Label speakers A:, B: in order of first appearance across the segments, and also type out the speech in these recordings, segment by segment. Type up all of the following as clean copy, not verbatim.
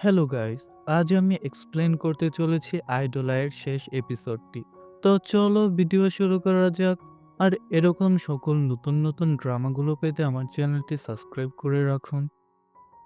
A: Hello guys, আজ আমি explain করতে চলেছি আইডলাইয়ের শেষ এপিসোডটি। তো চলো ভিডিও শুরু করা যাক। আর এরকম সকল নতুন নতুন ড্রামাগুলো পেতে আমার চ্যানেলটি সাবস্ক্রাইব করে রাখুন।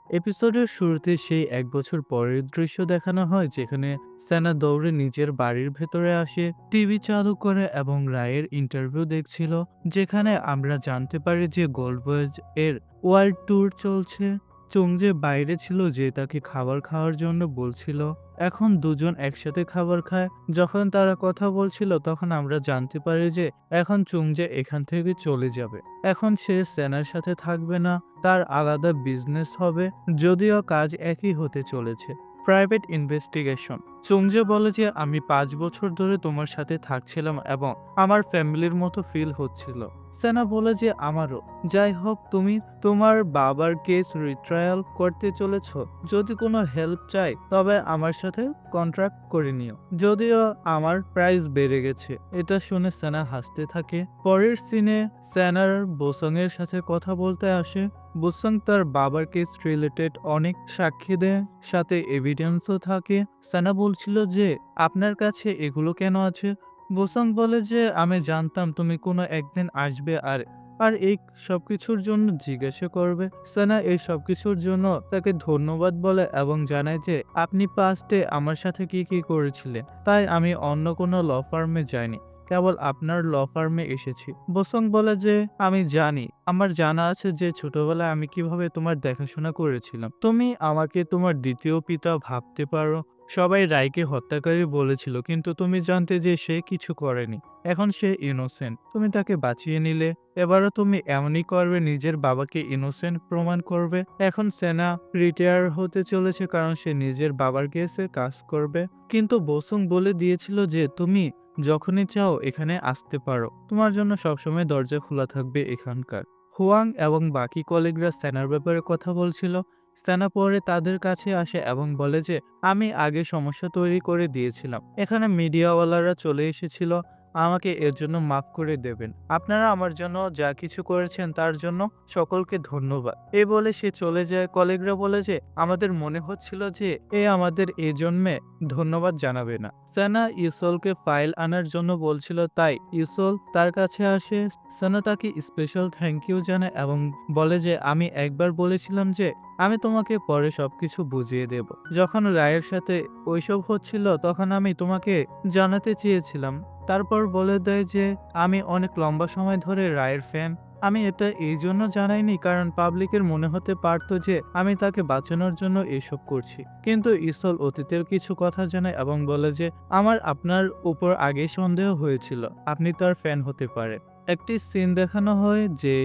A: এপিসোডের শুরুতে সেই ১ বছর পরের দৃশ্য দেখানো হয় যেখানে সেনা দৌড়ে নিজের বাড়ির ভেতরে আসে, টিভি চালু করে এবং রায়ের ইন্টারভিউ দেখছিল, যেখানে আমরা জানতে পারি যে গোল্ড বয়েজ এর ওয়ার্ল্ড ট্যুর চলছে। চোংজে বাইরে ছিল যে তাকে খাবার খাওয়ার জন্য বলছিল। এখন দুজন একসাথে খাবার খায়। যখন তারা কথা বলছিল তখন আমরা জানতে পারি যে এখন চুংজে এখান থেকে চলে যাবে। এখন সে সেনার সাথে থাকবে না, তার আলাদা বিজনেস হবে, যদিও কাজ একই হতে চলেছে, প্রাইভেট ইনভেস্টিগেশন। চুংজে বলে যে আমি ৫ বছর ধরে তোমার সাথে থাকছিলাম এবং আমার ফ্যামিলির মতো ফিল হচ্ছিল। সেনা বলে যে আমারও। যাই হোক, তুমি তোমার বাবার কেস রিট্রায়াল করতে চলেছ। যদি কোনো হেল্প চাই তবে আমার সাথে কন্ট্রাক্ট করে নিও, যদিও আমার প্রাইস বেড়ে গেছে। এটা শুনে সেনা হাসতে থাকে। পরের সিনে সেনার বোসং এর সাথে কথা বলতে আসে। বোসং তার বাবার কেস রিলেটেড অনেক সাক্ষী দেয়, সাথে এভিডেন্সও থাকে। সেনা বলছিল যে আপনার কাছে এগুলো কেন আছে? বোসং বলে যে আমি জানতাম তুমি কোনো একদিন আসবে আর আর এই সবকিছুর জন্য জিজ্ঞাসা করবে। সেনা এই সবকিছুর জন্য তাকে ধন্যবাদ বলে এবং জানায় যে আপনি পাস্টে আমার সাথে কি কি করেছিলেন, তাই আমি অন্য কোনো ল ফার্মে যাইনি, কেবল আপনার ল ফার্মে এসেছি। বোসং বলে যে আমি জানি, আমার জানা আছে যে ছোটবেলায় আমি কিভাবে তোমার দেখাশোনা করেছিলাম। তুমি আমাকে তোমার দ্বিতীয় পিতা ভাবতে পারো। সবাই রায়কে হত্যাকারী বলেছিল, কিন্তু তুমি জানতে যে সে কিছু করেনি। এখন সে ইনোসেন্ট, তুমি তাকে বাঁচিয়ে নিলে। এবারও তুমি এমনই করবে, নিজের বাবাকে ইনোসেন্ট প্রমাণ করবে। এখন সেনা রিটায়ার হতে চলেছে কারণ সে নিজের বাবার কেসে কাজ করবে। কিন্তু বোসং বলে দিয়েছিল যে তুমি যখনই চাও এখানে আসতে পারো, তোমার জন্য সবসময় দরজা খোলা থাকবে এখানকার। হুয়াং এবং বাকি কলিগরা সেনার ব্যাপারে কথা বলছিল। সেনা পরে তাদের কাছে আসে এবং বলে যে আমি আগে সমস্যা তৈরি করে দিয়েছিলাম, এখানে মিডিয়াওয়ালারা চলে এসেছিল, আমাকে এর জন্য মাফ করে দেবেন। আপনারা আমার জন্য যা কিছু করেছেন তার জন্য সকলকে ধন্যবাদ। এ বলে সে চলে যায়। কলিগরা বলে যে আমাদের মনে হচ্ছিল যে এ আমাদের এই জন্মে ধন্যবাদ জানাবে না। সেনা ইউসলকে ফাইল আনার জন্য বলছিল, তাই ইউসল তার কাছে আসে। সেনা তাকে স্পেশাল থ্যাংক ইউ জানায় এবং বলে যে আমি একবার বলেছিলাম যে আমি তোমাকে পরে সবকিছু বুঝিয়ে দেব। যখন রায়ের সাথে ওইসব হচ্ছিল তখন আমি তোমাকে জানাতে চেয়েছিলাম। তারপর বলে দেয় যে আমি অনেক লম্বা সময় ধরে রায়ের ফ্যান। আমি এটা এই জন্য জানাইনি কারণ পাবলিকের মনে হতে পারতো যে আমি তাকে বাঁচানোর জন্য এসব করছি। কিন্তু ইসল অতীতের কিছু কথা জানায় এবং বলে যে আমার আপনার উপর আগে সন্দেহ হয়েছিল, আপনি তার ফ্যান হতে পারেন। একটি সিন দেখানো হয় যে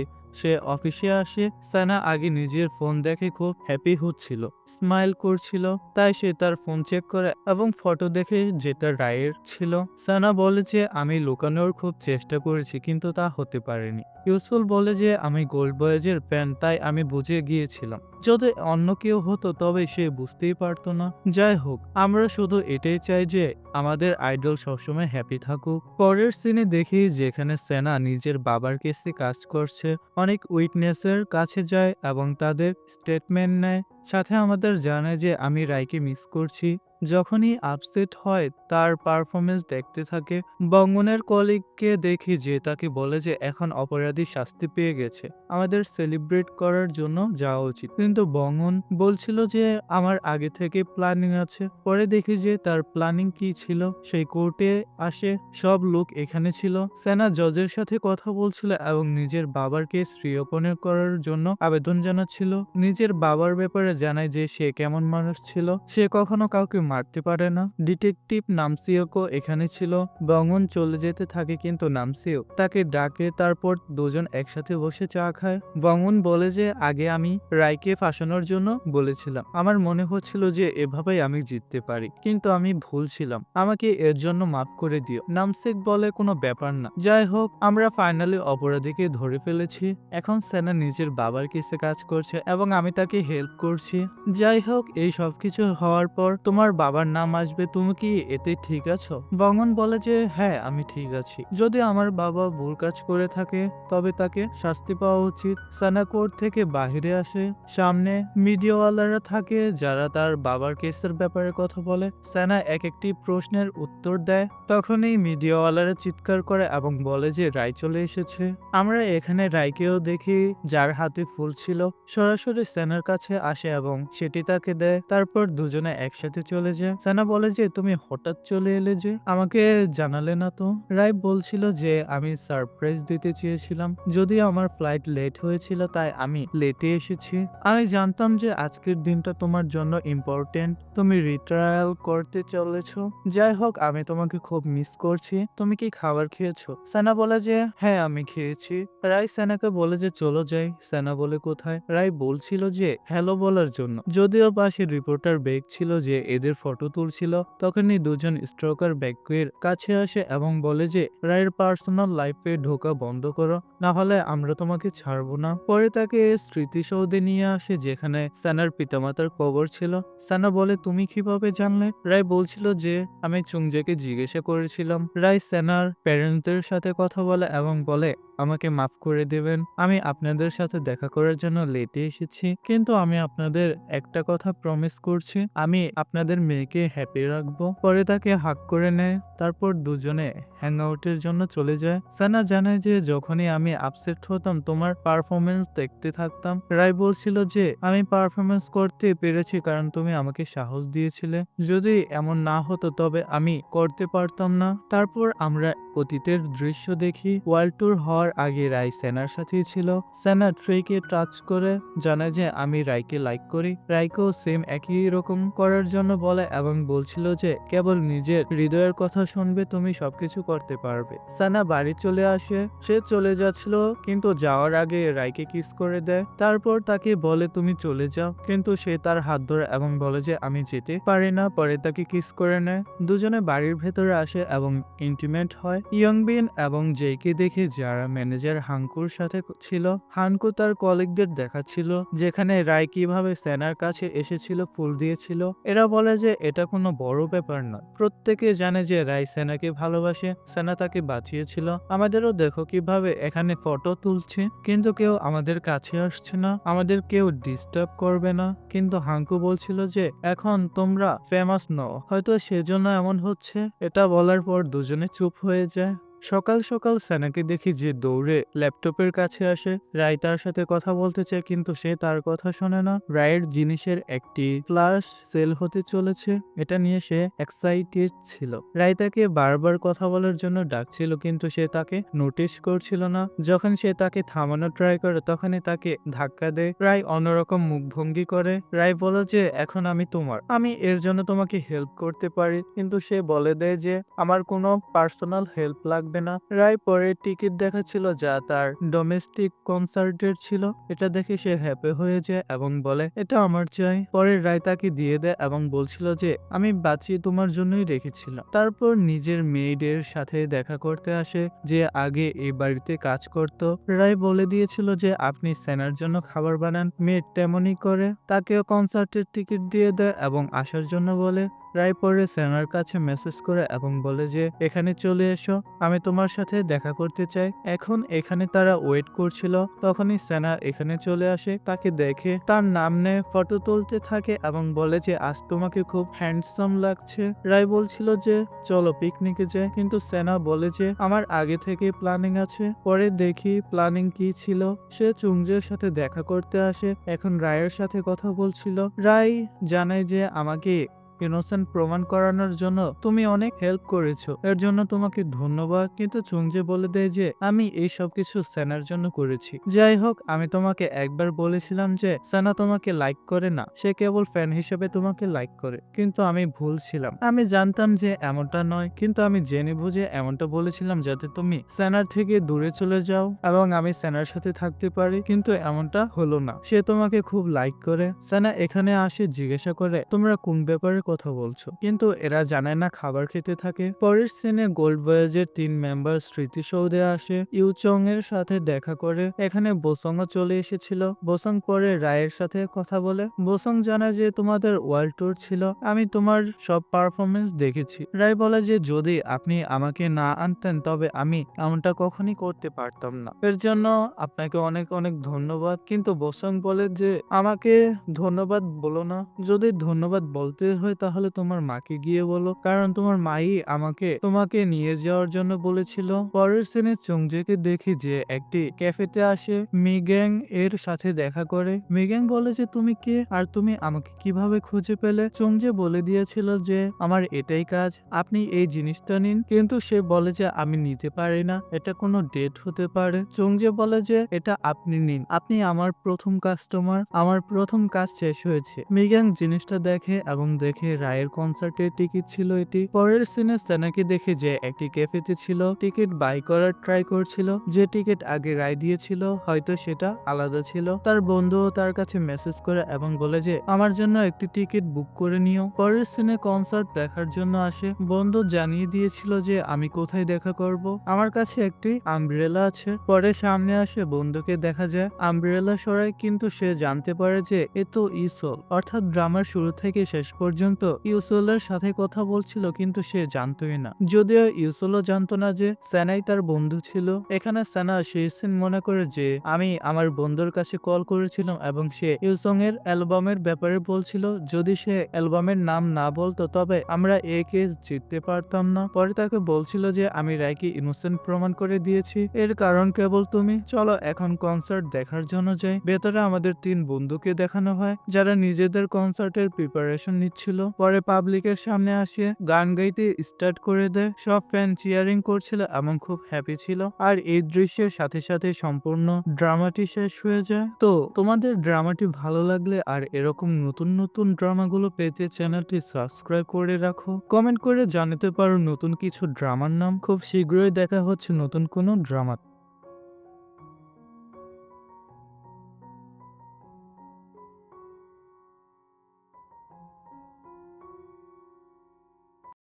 A: সে অফিসে আসে। সানা আগে নিজের ফোন দেখে খুব হ্যাপি হচ্ছিল, স্মাইল করছিল, তাই সে তার ফোন চেক করে এবং ফটো দেখে যেটা রায়ের ছিল। সানা বলে যে আমি লুকানোর খুব চেষ্টা করেছি কিন্তু তা হতে পারেনি। ইউসুল বলে যে আমি গোল্ড বয়েজের ফ্যান, তাই আমি বুঝে গিয়েছিলাম, যদি অন্য কেউ হতো তবে সে বুঝতেই পারতো না। যাই হোক, আমরা শুধু এটাই চাই যে আমাদের আইডল সবসময় হ্যাপি থাকুক। পরের সিনে দেখি যেখানে সেনা নিজের বাবার কেসে কাজ করছে, অনেক উইটনেসের কাছে যায় এবং তাদের স্টেটমেন্ট নেয়। সাথে আমাদের জানায় যে আমি রায়কে মিস করছি। যখনই আপসেট হয় তার পারফরমেন্স দেখতে থাকে। বঙ্গনের কলিগকে দেখি যে তাকে বলে যে এখন অপরাধী শাস্তি পেয়ে গেছে, আমাদের সেলিব্রেট করার জন্য যাওয়া উচিত। কিন্তু বঙ্গন বলছিল যে আমার আগে থেকে প্ল্যানিং আছে। পরে দেখি যে তার প্ল্যানিং কি ছিল। সেই কোর্টে আসে, সব লোক এখানে ছিল। সেনা জজের সাথে কথা বলছিল এবং নিজের বাবার কেস রিওপেন করার জন্য আবেদন জানাচ্ছিল। নিজের বাবার ব্যাপারে জানায় যে সে কেমন মানুষ ছিল, সে কখনো কাউকে মারতে পারে না। ডিটেকটিভ নামসিওকো এখানে ছিল। বঙ্গন চলে যেতে থাকে কিন্তু নামসিও তাকে ডাকে, তারপর দুজন একসাথে বসে চা খায়। বঙ্গন বলে যে আগে আমি রায়কে ফাঁসানোর জন্য বলেছিলাম, আমার মনে হচ্ছিল যে এভাবেই আমি জিততে পারি, কিন্তু আমি ভুল ছিলাম, আমাকে এর জন্য মাফ করে দিও। নামসিক বলে কোনো ব্যাপার না। যাই হোক, আমরা ফাইনালি অপরাধীকে ধরে ফেলেছি। এখন সেনা নিজের বাবার কেসে কাজ করছে এবং আমি তাকে হেল্প করছি। যাই হোক, এই সবকিছু হওয়ার পর তোমার বাবার নাম আসবে, তুমি কি এতে ঠিক আছো? বঙ্গন বলে যে হ্যাঁ, আমি ঠিক আছি। যদি আমার বাবা ভুল কাজ করে থাকে তবে তাকে শাস্তি পাওয়া উচিত। সানা কোর্ট থেকে বাহিরে আসে। সামনে মিডিয়াওয়ালারা থাকে যারা তার বাবার কেসের ব্যাপারে কথা বলে। সানা এক একটি প্রশ্নের উত্তর দেয়। তখনই মিডিয়াওয়ালারা চিৎকার করে এবং বলে যে রায় চলে এসেছে। আমরা এখানে রায়কেও দেখি, যার হাতে ফুল ছিল। সরাসরি সেনার কাছে আসে এবং সেটি তাকে দেয়। তারপর দুজনে একসাথে চলে যায়। সেনা বলে যে তুমি হঠাৎ চলে এলে যে, আমাকে জানালে না তো? রায় বলছিল যে আমি সারপ্রাইজ দিতে চেয়েছিলাম, যদিও আমার ফ্লাইট লেট হয়েছিল তাই আমি লেটে এসেছি। আমি জানতাম যে আজকের দিনটা তোমার জন্য ইম্পর্টেন্ট। তুমি রিট্রায়াল করতে চলেছো। যাই হোক, আমি তোমাকে খুব মিস করছি। তুমি কি খাবার খেয়েছো? সেনা বলে যে হ্যাঁ, আমি খেয়েছি। রাই সেনাকে বলে যে চলো যাই। সেনা বলে কোথায়? রাই বলছিল যে হ্যালো বলার জন্য। যদিও পাশে রিপোর্টার ব্যাগ ছিল যে এদের ফটো তুলছিল। তখনই দুজন স্ট্রোকার ব্যাগের কাছে আসে এবং বলে যে রায়ের পার্সোনাল লাইফে ঢোকা বন্ধ করো, না হলে আমরা তোমাকে ছাড়বো না। পরে তাকে স্মৃতিসৌধে নিয়ে আসে যেখানে সেনার পিতামাতার কবর ছিল। সেনা বলে তুমি কিভাবে জানলে? রায় বলছিল যে আমি চুংজেকে জিজ্ঞাসা করেছিলাম। রায় সেনার প্যারেন্টদের সাথে কথা বলে এবং বলে আমাকে মাফ করে দেবেন, আমি আপনাদের সাথে দেখা করার জন্য লেটে এসেছি, কিন্তু আমি আপনাদের একটা কথা প্রমিস করছি, আমি আপনাদের মেয়েকে হ্যাপি রাখবো। পরে তাকে হাক করে নেয়। তারপর দুজনে হ্যাং আউটের জন্য চলে যায়। সানা জানায় যে যখনই আমি আপসেট হতাম তোমার পারফরমেন্স দেখতে থাকতাম। রায় বলছিল যে আমি পারফরমেন্স করতে পেরেছি কারণ তুমি আমাকে সাহস দিয়েছিলে, যদি এমন না হতো তবে আমি করতে পারতাম না। তারপর আমরা অতীতের দৃশ্য দেখি। ওয়ার্ল্ড ট্যুর হওয়ার আগে রায় সেনার সাথেই ছিল। সেনা ট্রেকে টাচ করে জানায় যে আমি রায়কে লাইক করি। রায়কেও সেম একই রকম করার জন্য বলে এবং বলছিল যে কেবল নিজের হৃদয়ের কথা শুনবে, তুমি সবকিছু করতে পারবে। সানা বাড়ি চলে আসে। সে চলে যাচ্ছিল কিন্তু যাওয়ার আগে রায়কে কিস করে দেয়। তারপর তাকে বলে তুমি চলে যাও, কিন্তু সে তার হাত ধরে এবং বলে যে আমি যেতে পারি না। পরে তাকে কিস করে নেয়। দুজনে বাড়ির ভেতরে আসে এবং ইন্টিমেট হয়। ইয়ংবিন এবং জেকে দেখে যারা ম্যানেজার হাঙ্কুর সাথে ছিল। হাঙ্কু তার কলিগদের দেখাচ্ছিল যেখানে রায় কিভাবে সেনার কাছে এসেছিল, ফুল দিয়েছিল। এরা বলে যে এটা কোনো বড় ব্যাপার নয়, প্রত্যেকে জানে যে রায় সেনাকে ভালোবাসে, সেনা তাকে বাঁচিয়েছিল। আমাদেরও দেখো কিভাবে এখানে ফটো তুলছে, কিন্তু কেউ আমাদের কাছে আসছে না, আমাদের কেউ ডিস্টার্ব করবে না। কিন্তু হাঙ্কু বলছিল যে এখন তোমরা ফেমাস নও, হয়তো সেজন্য এমন হচ্ছে। এটা বলার পর দুজনে চুপ হয়ে যায়। সকাল সকাল সেনাকে দেখি যে দৌড়ে ল্যাপটপের কাছে আসে। রায় তার সাথে কথা বলতে চায় কিন্তু সে তার কথা শোনে না। রায়ের জিনিসের একটি ফ্লাশ সেল হতে চলেছে, এটা নিয়ে সে এক্সাইটেড ছিল। রায় তাকে বারবার কথা বলার জন্য ডাকছিল কিন্তু সে তাকে নোটিস করছিল না। যখন সে তাকে থামানো ট্রাই করে তখনই তাকে ধাক্কা দেয়। রায় অন্যরকম মুখভঙ্গি করে। রায় বলে যে এখন আমি তোমার, আমি এর জন্য তোমাকে হেল্প করতে পারি, কিন্তু সে বলে দেয় যে আমার কোনো পার্সোনাল হেল্প লাগবে না। রায় পরে টিকিট দেখাচ্ছিল যা তার ডোমেস্টিক কনসার্টের ছিল। এটা দেখে সে হ্যাপি হয়ে যায় এবং বলে এটা আমার চাই। পরে রায় তাকে দিয়ে দেয় এবং বলছিল যে আমি বাঁচিয়ে তোমার জন্যই রেখেছিলাম। তারপর নিজের মেয়েদের সাথে দেখা করতে আসে যে আগে এই বাড়িতে কাজ করত। রায় বলে দিয়েছিল যে আপনি সেনার জন্য খাবার বানান। মেয়ে তেমনই করে, তাকেও কনসার্টের টিকিট দিয়ে দেয় এবং আসার জন্য বলে। রায় পরে সেনার কাছে মেসেজ করে এবং বলে যে এখানে চলে এসো, আমি তোমার সাথে দেখা করতে চাই। এখন এখানে তারা ওয়েট করছিল। তখনই সেনা এখানে চলে আসে, তাকে দেখে তার নাম নেয়, ফটো তুলতে থাকে এবং বলে যে আজ তোমাকে খুব হ্যান্ডসাম লাগছে। রায় বলছিল যে চলো পিকনিকে যাই, কিন্তু সেনা বলে যে আমার আগে থেকে প্ল্যানিং আছে। পরে দেখি প্ল্যানিং কি ছিল। সে চুংজের সাথে দেখা করতে আসে, এখন রায়ের সাথে কথা বলছিল। রায় জানায় যে আমাকে ইনোসেন্ট প্রমাণ করানোর জন্য তুমি অনেক হেল্প করেছো, এর জন্য তোমাকে ধন্যবাদ। কিন্তু চুংজে বলে দেয় যে আমি এই সব কিছু সেনার জন্য করেছি। যাই হোক, আমি তোমাকে একবার বলেছিলাম যে সেনা তোমাকে লাইক করে না, সে কেবল ফ্যান হিসেবে তোমাকে লাইক করে, কিন্তু আমি ভুল ছিলাম। আমি জানতাম যে এমনটা নয়, কিন্তু আমি জেনে বুঝে এমনটা বলেছিলাম যাতে তুমি সেনার থেকে দূরে চলে যাও এবং আমি সেনার সাথে থাকতে পারি, কিন্তু এমনটা হলো না। সে তোমাকে খুব লাইক করে। সেনা এখানে আসে জিজ্ঞাসা করে তোমরা কোন ব্যাপারে কথা বলছো, কিন্তু এরা জানে না খাবার খেতে থাকে। পরের সিনে গোল্ড বয়েজের 3 মেম্বার স্মৃতিসৌধে আসে, ইউচং এর সাথে দেখা করে। এখানে বোসংও চলে এসেছিল। বোসং পরে রায়ের সাথে কথা বলে। বোসং জানায় যে তোমাদের ওয়ার্ল্ড ট্যুর ছিল, আমি তোমার সব পারফরমেন্স দেখেছি। রায় বলে যে যদি আপনি আমাকে না আনতেন তবে আমি এমনটা কখনই করতে পারতাম না, এর জন্য আপনাকে অনেক অনেক ধন্যবাদ। কিন্তু বোসং বলে যে আমাকে ধন্যবাদ বলো না, যদি ধন্যবাদ বলতে হয় তাহলে তোমার মাকে গিয়ে বলো, কারণ তোমার মাই আমাকে তোমাকে নিয়ে যাওয়ার জন্য বলেছিল। পরের সিনে চংজেকে দেখি যে একটি ক্যাফেতে আসে, মিগ্যাং এর সাথে দেখা করে। মিগ্যাং বলে যে তুমি কে আর তুমি আমাকে কিভাবে খুঁজে পেলে। চংজে বলে দিয়েছিল যে আমার এটাই কাজ, আপনি এই জিনিসটা নিন। কিন্তু সে বলে যে আমি নিতে পারি না, এটা কোনো ডেট হতে পারে। চংজে বলে যে এটা আপনি নিন, আপনি আমার প্রথম কাস্টমার, আমার প্রথম কাজ শেষ হয়েছে। মিগ্যাং জিনিসটা দেখে এবং দেখে রায়ের কনসার্টের টিকিট ছিল এটি। পরের সিনে সেনাকে দেখে যে একটি ক্যাফেতে ছিল, টিকিট বাই করার ট্রাই করছিল। যে টিকিট আগে রায় দিয়েছিল হয়তো সেটা আলাদা ছিল। তার বন্ধুও তার কাছে মেসেজ করে এবং বলে যে আমার জন্য একটি টিকিট বুক করে নিও। পরের সিনে কনসার্ট দেখার জন্য আসে। বন্ধু জানিয়ে দিয়েছিল যে আমি কোথায় দেখা করব, আমার কাছে একটি আমব্রেলা আছে। পরে সামনে আসে, বন্ধুকে দেখা যায় আমব্রেলা সরায়, কিন্তু সে জানতে পারে যে এ তো ইউসোল। অর্থাৎ ড্রামার শুরু থেকে শেষ পর্যন্ত ইউসোলের সাথে কথা বলছিল, কিন্তু সে জানতোই না। যদিও ইউসোলও জানতো না যে সেনাই তার বন্ধু ছিল। এখানে সেনা সেই সিন মনে করে যে আমি আমার বন্ধুর কাছে কল করেছিলাম এবং সে ইউসং এর অ্যালবামের ব্যাপারে বলছিল, যদি সে অ্যালবামের নাম না বলতো তবে আমরা এই কেস জিততে পারতাম না। পরে তাকে বলছিল যে আমি রায়কে ইনোসেন্ট প্রমাণ করে দিয়েছি, এর কারণ কেবল তুমি। চলো এখন কনসার্ট দেখার জন্য যাই। ভেতরে আমাদের 3 বন্ধুকে দেখানো হয় যারা নিজেদের কনসার্টের প্রিপারেশন নিচ্ছিল। পরে পাবলিকের সামনে আসে, গান গাইতে স্টার্ট করে দেয়। সব ফ্যান চিয়ারিং করছিল এবং খুব হ্যাপি ছিল। আর এই দৃশ্যের সাথে সাথে সম্পূর্ণ ড্রামাটি শেষ হয়ে যায়। তো তোমাদের ড্রামাটি ভালো লাগলে আর এরকম নতুন নতুন ড্রামাগুলো পেতে চ্যানেলটি সাবস্ক্রাইব করে রাখো। কমেন্ট করে জানাতে পারো নতুন কিছু ড্রামার নাম। খুব শীঘ্রই দেখা হচ্ছে নতুন কোনো ড্রামা।